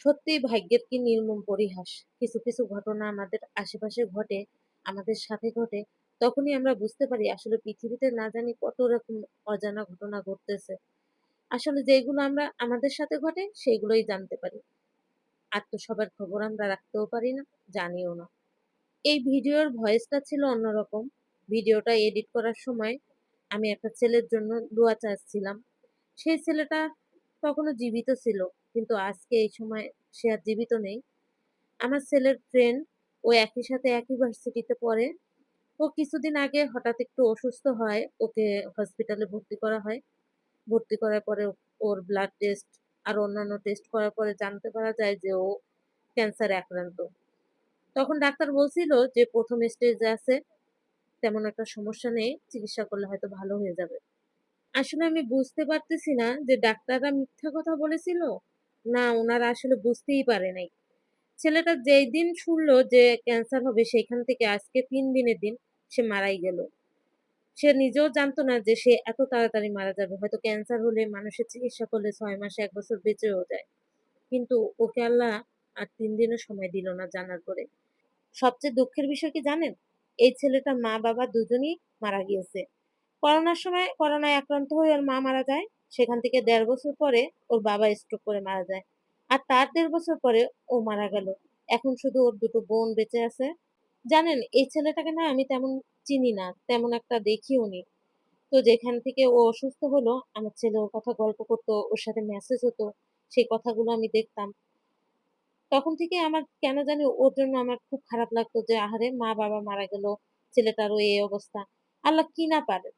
সত্যিই ভাগ্যের কি নির্মম পরিহাস। কিছু, কিছু ঘটনা আমাদের আশেপাশে ঘটে, আমাদের সাথে ঘটে। তখনই আমরা বুঝতে পারি আসলে পৃথিবীতে না জানি কত রকম অজানা ঘটনা ঘটতেছে। আসলে যেগুলো আমরা আমাদের সাথে ঘটে সেগুলোই জানতে পারি। আর তো সবার খবর আমরা রাখতেও পারি না, জানিও না। এই ভিডিওর ভয়েসটা ছিল অন্যরকম। ভিডিওটা এডিট করার সময় আমি একটা ছেলের জন্য দোয়া চাচ্ছিলাম। সেই ছেলেটা তখনো জীবিত ছিল। কিন্তু আজকে এই সময় সে আর জীবিত নেই। আমার ছেলের ফ্রেন্ড, ও একই সাথে একই ভার্সিটিতে পড়ে। ও কিছুদিন আগে হঠাৎ একটু অসুস্থ হয়। ওকে হসপিটালে ভর্তি করা হয়। ভর্তি করার পরে ওর ব্লাড টেস্ট আর অন্যান্য টেস্ট করার পরে জানতে পারা যায় যে ও ক্যান্সারে আক্রান্ত। তখন ডাক্তার বলছিল যে ১ম স্টেজে আছে, তেমন একটা সমস্যা নেই। চিকিৎসা করলে হয়তো ভালো হয়ে যাবে। আসলে আমি বুঝতে পারতেছি না যে ডাক্তাররা মিথ্যা কথা বলেছিল, না উনারা আসলে বুঝতেই পারে নাই। ছেলেটা যেই দিন শুনলো যে ক্যান্সার হবে সেখান থেকে আজকে ৩ দিনের দিন সে মারাই গেল। সে নিজেও জানতো না যে সে এত তাড়াতাড়ি মারা যাবে। হয়তো ক্যান্সার হলে মানুষের চিকিৎসা করলে ৬ মাস ১ বছর বেঁচেও যায়। কিন্তু ওকে আল্লাহ আর ৩ দিনও সময় দিল না জানার পরে। সবচেয়ে দুঃখের বিষয় কি জানেন? এই ছেলেটার মা-বাবা দুজনই মারা গিয়েছে। করোনার সময় করোনায় আক্রান্ত হয়ে ওর মা মারা যায়। সেখান থেকে ১.৫ বছর পরে ওর বাবা স্ট্রোক করে মারা যায়। আর তার ১.৫ বছর পরে ও মারা গেল। এখন শুধু ওর ২ টো বোন বেঁচে আছে। জানেন এই ছেলেটাকে না আমি তেমন চিনি না, তেমন একটা দেখিওনি। তো যেখান থেকে ও অসুস্থ হলো, আমার ছেলে ওর কথা গল্প করত, ওর সাথে মেসেজ হতো। সেই কথাগুলো আমি দেখতাম। তখন থেকে আমার কেন জানি ওর জন্য আমার খুব খারাপ লাগতো যে আহারে মা-বাবা মারা গেল, ছেলেটারও এই অবস্থা। আল্লাহ কি না পারে।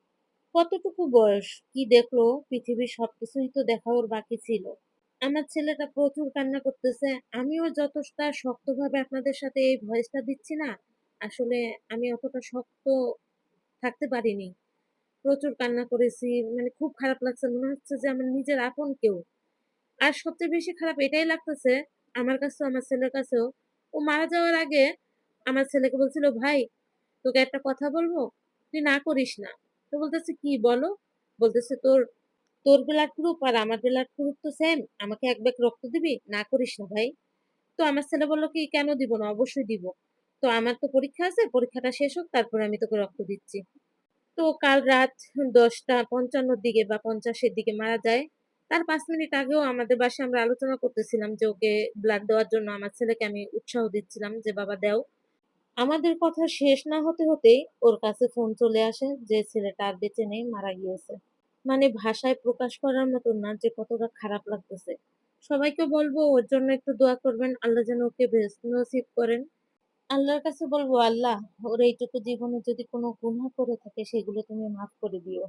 কতটুকু বয়স, কি দেখলো, পৃথিবীর সবকিছুই তো দেখা ওর বাকি ছিল। আমার ছেলেটা প্রচুর কান্না করতেছে। আমিও যতটা শক্তভাবে আপনাদের সাথে এই ভয়েসটা দিচ্ছি না, আসলে আমি অতটা শক্ত থাকতে পারিনি। প্রচুর কান্না করেছি। মানে খুব খারাপ লাগছে। মনে হচ্ছে যে আমার নিজের আপন কেউ। আর সবচেয়ে বেশি খারাপ এটাই লাগতেছে আমার কাছেও, আমার ছেলের কাছেও। ও মারা যাওয়ার আগে আমার ছেলেকে বলছিল, "ভাই, তোকে একটা কথা বলবো? তুই না করিস না।" তো বলতেছে, "কি বলো?" বলতেছে, তোর ব্লাড গ্রুপ আর আমার ব্লাড গ্রুপ তো সেম। আমাকে ১ ব্যাগ রক্ত দিবি? না করিস না ভাই।" তো আমার ছেলে বলল কি, "কেন দিব না? অবশ্যই দিব। তো আমার তো পরীক্ষা আছে, পরীক্ষাটা শেষ হোক তারপরে আমি তোকে রক্ত দিচ্ছি।" তো কাল রাত ১০:৫৫ র দিকে বা ৫০ এর দিকে মারা যায়। তার ৫ মিনিট আগেও আমাদের বাসায় আমরা আলোচনা করতেছিলাম যে ওকে ব্লাড দেওয়ার জন্য আমার ছেলেকে আমি উৎসাহ দিচ্ছিলাম যে, "বাবা দেও।" আমাদের কথা শেষ না হতে হতেই ওর কাছে ফোন চলে আসে যে ছেলেটা আর বেঁচে নেই, মারা গিয়েছে। মানে ভাষায় প্রকাশ করার মতন না যে কতটা খারাপ লাগতেছে। সবাইকে বলবো ওর জন্য একটু দোয়া করবেন। আল্লাহ যেন ওকে বেহেশত নসিব করেন। আল্লাহর কাছে বলবো, আল্লাহ ওর এইটুকু জীবনে যদি কোনো গুনাহ করে থাকে সেগুলো তুমি মাফ করে দিও।